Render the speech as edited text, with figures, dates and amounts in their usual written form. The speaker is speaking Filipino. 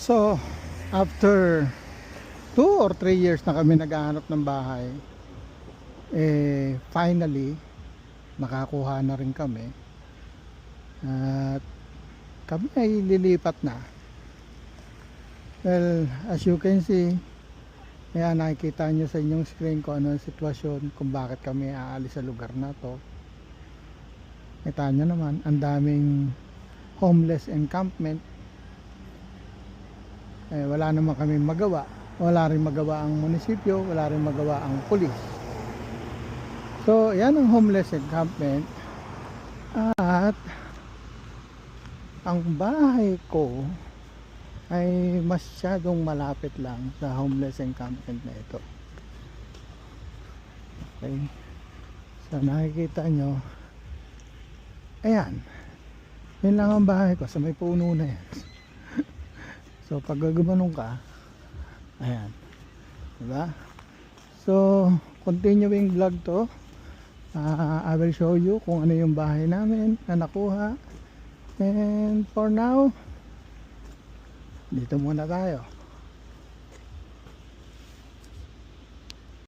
So, after 2 or 3 years na kami naghahanap ng bahay, finally, nakakuha na rin kami. At kami ay lilipat na. Well, as you can see, ayan, nakikita nyo sa inyong screen kung ano ang sitwasyon, kung bakit kami aalis sa lugar na to. Kita nyo naman, ang daming homeless encampment. Wala naman kami magawa. Wala rin magawa ang munisipyo, wala rin magawa ang pulis. So, yan ang homeless encampment. At ang bahay ko ay masyadong malapit lang sa homeless encampment na ito. Okay. So, nakikita nyo, ayan, yun lang ang bahay ko, sa may puno na yan. So pag gumanong ka, ayan, diba? So continuing vlog to, I will show you kung ano yung bahay namin na nakuha. And for now, dito muna tayo.